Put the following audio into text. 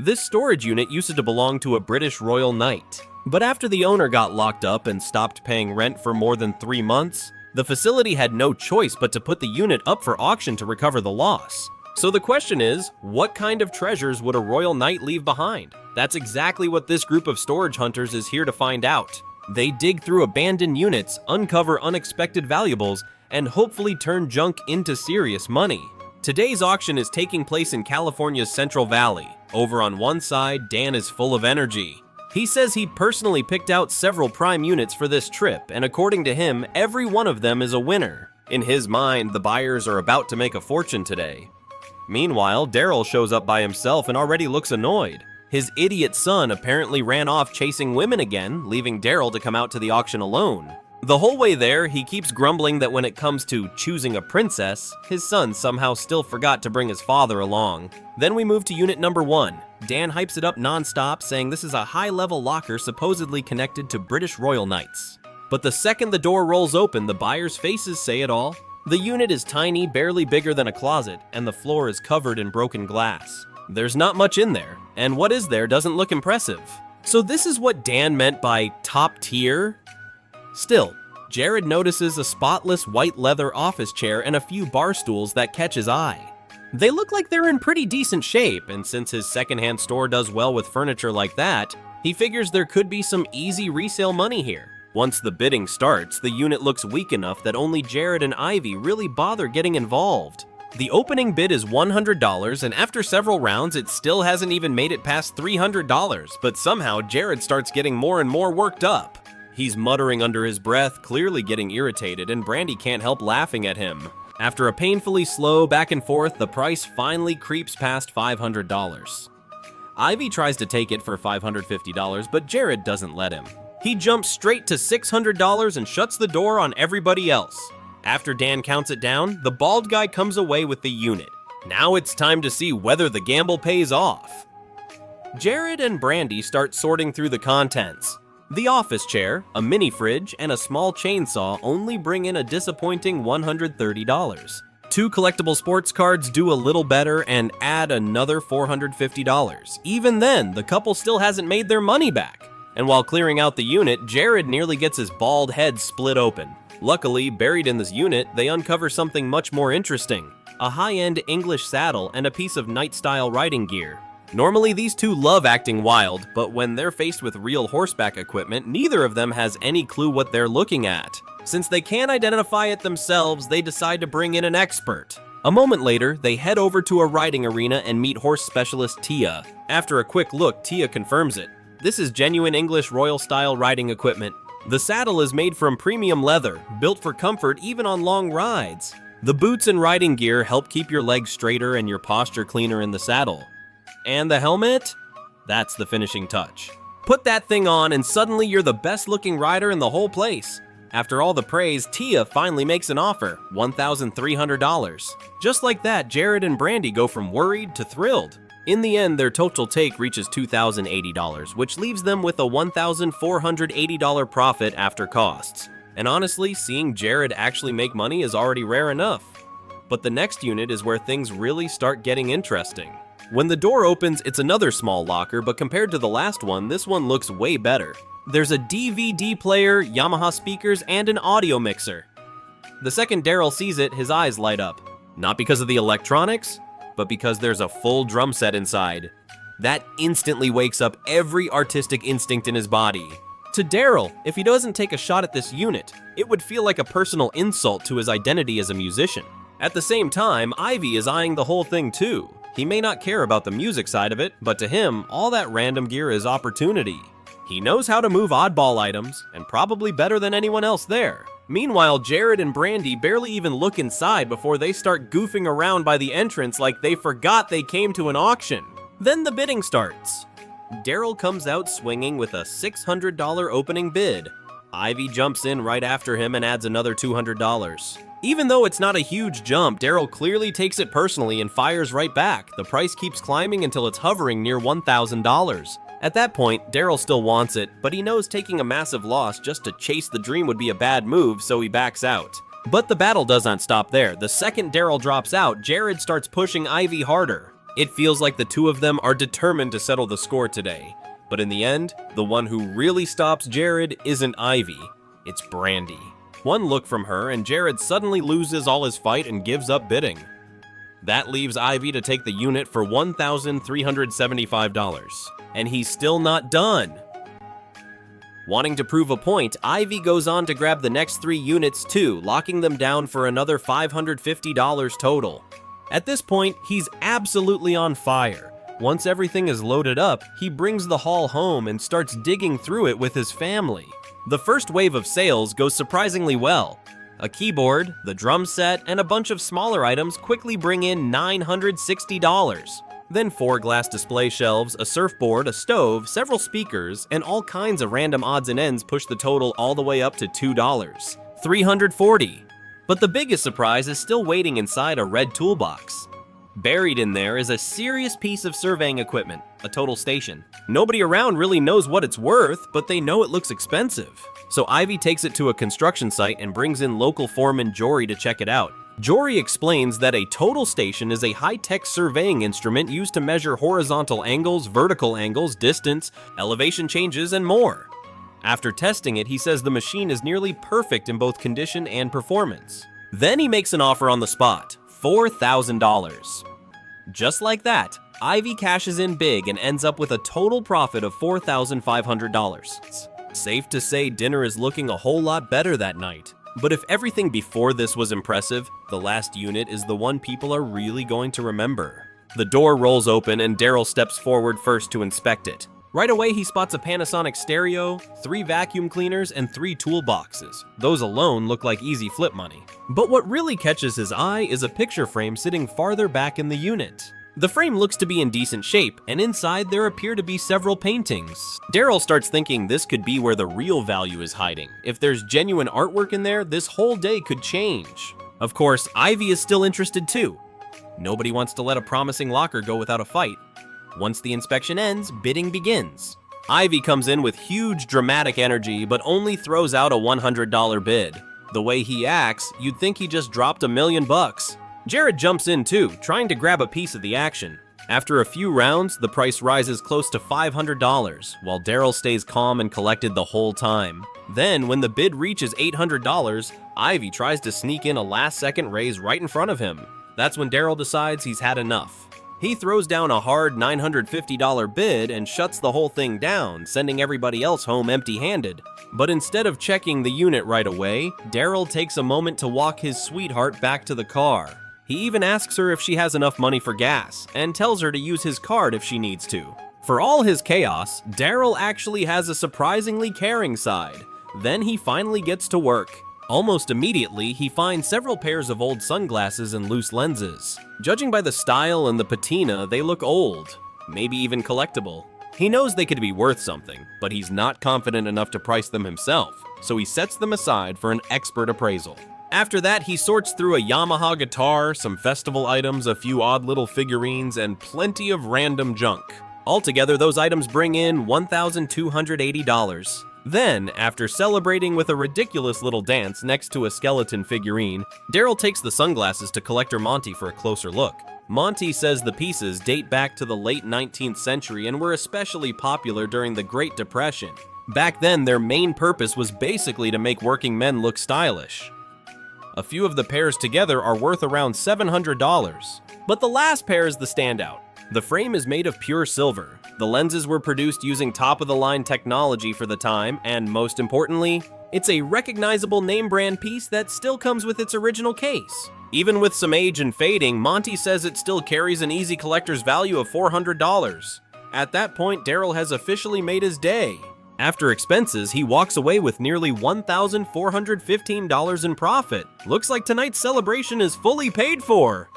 This storage unit used to belong to a British royal knight, but after the owner got locked up and stopped paying rent for more than 3 months, the facility had no choice but to put the unit up for auction to recover the loss. So the question is, what kind of treasures would a royal knight leave behind? That's exactly what this group of storage hunters is here to find out. They dig through abandoned units, uncover unexpected valuables, and hopefully turn junk into serious money. Today's auction is taking place in California's Central Valley. Over on one side, Dan is full of energy. He says he personally picked out several prime units for this trip, and according to him, every one of them is a winner. In his mind, the buyers are about to make a fortune today. Meanwhile, Daryl shows up by himself and already looks annoyed. His idiot son apparently ran off chasing women again, leaving Daryl to come out to the auction alone. The whole way there, he keeps grumbling that when it comes to choosing a princess, his son somehow still forgot to bring his father along. Then we move to unit number 1. Dan hypes it up non-stop, saying this is a high-level locker supposedly connected to British royal knights. But the second the door rolls open, the buyers' faces say it all. The unit is tiny, barely bigger than a closet, and the floor is covered in broken glass. There's not much in there, and what is there doesn't look impressive. So this is what Dan meant by top tier? Still, Jared notices a spotless white leather office chair and a few bar stools that catch his eye. They look like they're in pretty decent shape, and since his secondhand store does well with furniture like that, he figures there could be some easy resale money here. Once the bidding starts, the unit looks weak enough that only Jared and Ivy really bother getting involved. The opening bid is $100, and after several rounds, it still hasn't even made it past $300, but somehow Jared starts getting more and more worked up. He's muttering under his breath, clearly getting irritated, and Brandy can't help laughing at him. After a painfully slow back and forth, the price finally creeps past $500. Ivy tries to take it for $550, but Jared doesn't let him. He jumps straight to $600 and shuts the door on everybody else. After Dan counts it down, the bald guy comes away with the unit. Now it's time to see whether the gamble pays off. Jared and Brandy start sorting through the contents. The office chair, a mini fridge, and a small chainsaw only bring in a disappointing $130. 2 collectible sports cards do a little better and add another $450. Even then, the couple still hasn't made their money back. And while clearing out the unit, Jared nearly gets his bald head split open. Luckily, buried in this unit, they uncover something much more interesting: a high-end English saddle and a piece of knight-style riding gear. Normally, these two love acting wild, but when they're faced with real horseback equipment, neither of them has any clue what they're looking at. Since they can't identify it themselves, they decide to bring in an expert. A moment later, they head over to a riding arena and meet horse specialist Tia. After a quick look, Tia confirms it. This is genuine English royal-style riding equipment. The saddle is made from premium leather, built for comfort even on long rides. The boots and riding gear help keep your legs straighter and your posture cleaner in the saddle. And the helmet? That's the finishing touch. Put that thing on and suddenly you're the best looking rider in the whole place. After all the praise, Tia finally makes an offer, $1,300. Just like that, Jared and Brandy go from worried to thrilled. In the end, their total take reaches $2,080, which leaves them with a $1,480 profit after costs. And honestly, seeing Jared actually make money is already rare enough. But the next unit is where things really start getting interesting. When the door opens, it's another small locker, but compared to the last one, this one looks way better. There's a DVD player, Yamaha speakers, and an audio mixer. The second Daryl sees it, his eyes light up. Not because of the electronics, but because there's a full drum set inside. That instantly wakes up every artistic instinct in his body. To Daryl, if he doesn't take a shot at this unit, it would feel like a personal insult to his identity as a musician. At the same time, Ivy is eyeing the whole thing too. He may not care about the music side of it, but to him, all that random gear is opportunity. He knows how to move oddball items, and probably better than anyone else there. Meanwhile, Jared and Brandy barely even look inside before they start goofing around by the entrance like they forgot they came to an auction. Then the bidding starts. Daryl comes out swinging with a $600 opening bid. Ivy jumps in right after him and adds another $200. Even though it's not a huge jump, Daryl clearly takes it personally and fires right back. The price keeps climbing until it's hovering near $1,000. At that point, Daryl still wants it, but he knows taking a massive loss just to chase the dream would be a bad move, so he backs out. But the battle does not stop there. The second Daryl drops out, Jared starts pushing Ivy harder. It feels like the two of them are determined to settle the score today. But in the end, the one who really stops Jared isn't Ivy, it's Brandy. One look from her and Jared suddenly loses all his fight and gives up bidding. That leaves Ivy to take the unit for $1,375, and he's still not done. Wanting to prove a point, Ivy goes on to grab the next 3 units too, locking them down for another $550 total. At this point, he's absolutely on fire. Once everything is loaded up, he brings the haul home and starts digging through it with his family. The first wave of sales goes surprisingly well. A keyboard, the drum set, and a bunch of smaller items quickly bring in $960. Then 4 glass display shelves, a surfboard, a stove, several speakers, and all kinds of random odds and ends push the total all the way up to $2, $340. But the biggest surprise is still waiting inside a red toolbox. Buried in there is a serious piece of surveying equipment, a total station. Nobody around really knows what it's worth, but they know it looks expensive. So Ivy takes it to a construction site and brings in local foreman Jory to check it out. Jory explains that a total station is a high-tech surveying instrument used to measure horizontal angles, vertical angles, distance, elevation changes, and more. After testing it, he says the machine is nearly perfect in both condition and performance. Then he makes an offer on the spot, $4,000. Just like that, Ivy cashes in big and ends up with a total profit of $4,500. Safe to say dinner is looking a whole lot better that night. But if everything before this was impressive, the last unit is the one people are really going to remember. The door rolls open and Daryl steps forward first to inspect it. Right away, he spots a Panasonic stereo, 3 vacuum cleaners, and 3 toolboxes. Those alone look like easy flip money. But what really catches his eye is a picture frame sitting farther back in the unit. The frame looks to be in decent shape, and inside there appear to be several paintings. Daryl starts thinking this could be where the real value is hiding. If there's genuine artwork in there, this whole day could change. Of course, Ivy is still interested too. Nobody wants to let a promising locker go without a fight. Once the inspection ends, bidding begins. Ivy comes in with huge dramatic energy, but only throws out a $100 bid. The way he acts, you'd think he just dropped $1 million. Jared jumps in too, trying to grab a piece of the action. After a few rounds, the price rises close to $500, while Daryl stays calm and collected the whole time. Then, when the bid reaches $800, Ivy tries to sneak in a last-second raise right in front of him. That's when Daryl decides he's had enough. He throws down a hard $950 bid and shuts the whole thing down, sending everybody else home empty-handed. But instead of checking the unit right away, Daryl takes a moment to walk his sweetheart back to the car. He even asks her if she has enough money for gas, and tells her to use his card if she needs to. For all his chaos, Daryl actually has a surprisingly caring side. Then he finally gets to work. Almost immediately, he finds several pairs of old sunglasses and loose lenses. Judging by the style and the patina, they look old, maybe even collectible. He knows they could be worth something, but he's not confident enough to price them himself, so he sets them aside for an expert appraisal. After that, he sorts through a Yamaha guitar, some festival items, a few odd little figurines, and plenty of random junk. Altogether, those items bring in $1,280. Then, after celebrating with a ridiculous little dance next to a skeleton figurine, Daryl takes the sunglasses to collector Monty for a closer look. Monty says the pieces date back to the late 19th century and were especially popular during the Great Depression. Back then, their main purpose was basically to make working men look stylish. A few of the pairs together are worth around $700. But the last pair is the standout. The frame is made of pure silver. The lenses were produced using top-of-the-line technology for the time, and most importantly, it's a recognizable name brand piece that still comes with its original case. Even with some age and fading, Monty says it still carries an easy collector's value of $400. At that point, Daryl has officially made his day. After expenses, he walks away with nearly $1,415 in profit. Looks like tonight's celebration is fully paid for.